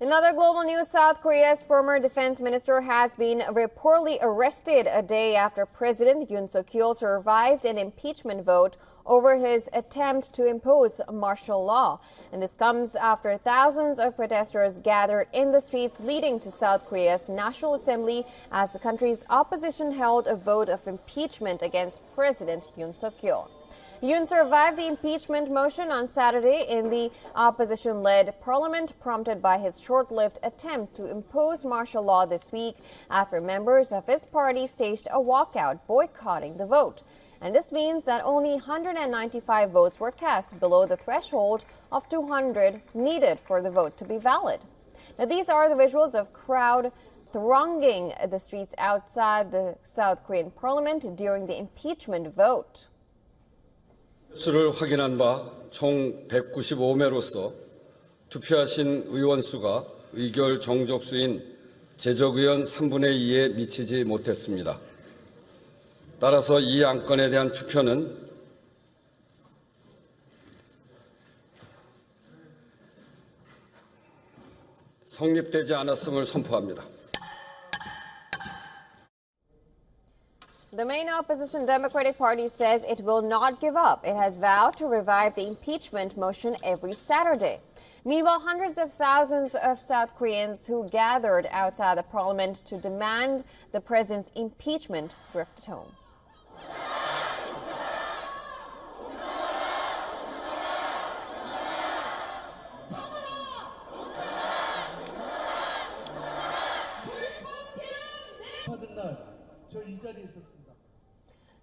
In other global news, South Korea's former defense minister has been reportedly arrested a day after President Yoon Suk Yeol survived an impeachment vote over his attempt to impose martial law. And this comes after thousands of protesters gathered in the streets leading to South Korea's National Assembly as the country's opposition held a vote of impeachment against President Yoon Suk Yeol. Yoon survived the impeachment motion on Saturday in the opposition-led parliament, prompted by his short-lived attempt to impose martial law this week after members of his party staged a walkout boycotting the vote. And this means that only 195 votes were cast, below the threshold of 200 needed for the vote to be valid. Now, these are the visuals of crowd thronging the streets outside the South Korean parliament during the impeachment vote. 수를 확인한 바 총 195매로서 투표하신 의원 수가 의결 정족수인 제적의원 3분의 2에 미치지 못했습니다. 따라서 이 안건에 대한 투표는 성립되지 않았음을 선포합니다. The main opposition Democratic Party says it will not give up. It has vowed to revive the impeachment motion every Saturday. Meanwhile, hundreds of thousands of South Koreans who gathered outside the parliament to demand the president's impeachment drifted home.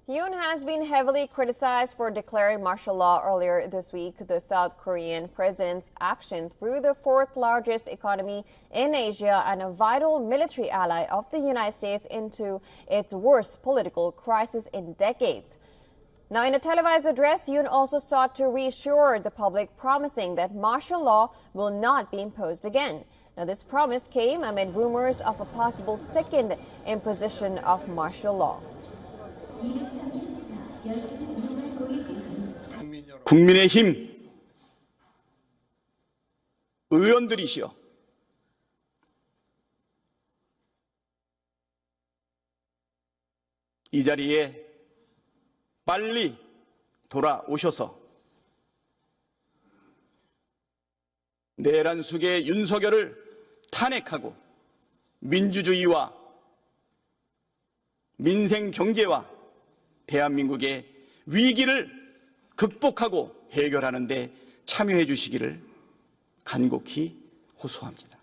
Yoon has been heavily criticized for declaring martial law earlier this week. The South Korean president's action threw the fourth largest economy in Asia and a vital military ally of the United States into its worst political crisis in decades. Now, in a televised address, Yoon also sought to reassure the public, promising that martial law will not be imposed again. Now, this promise came amid rumors of a possible second imposition of martial law. 국민의힘 의원들이시여, 이 자리에 빨리 돌아오셔서 내란 숙의 윤석열을 탄핵하고 민주주의와 민생 경제와 대한민국의 위기를 극복하고 해결하는 데 참여해 주시기를 간곡히 호소합니다.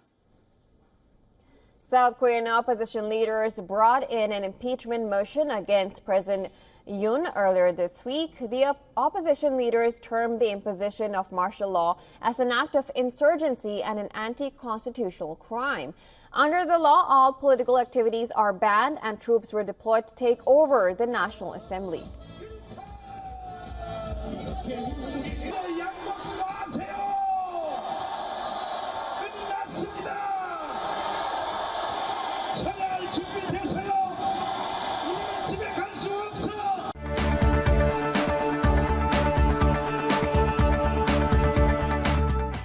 South Korean opposition leaders brought in an impeachment motion against President Yoon earlier this week. The opposition leaders termed the imposition of martial law as an act of insurgency and an anti-constitutional crime. Under the law, all political activities are banned and troops were deployed to take over the National Assembly. 끝났습니다. 전할 준비되세요.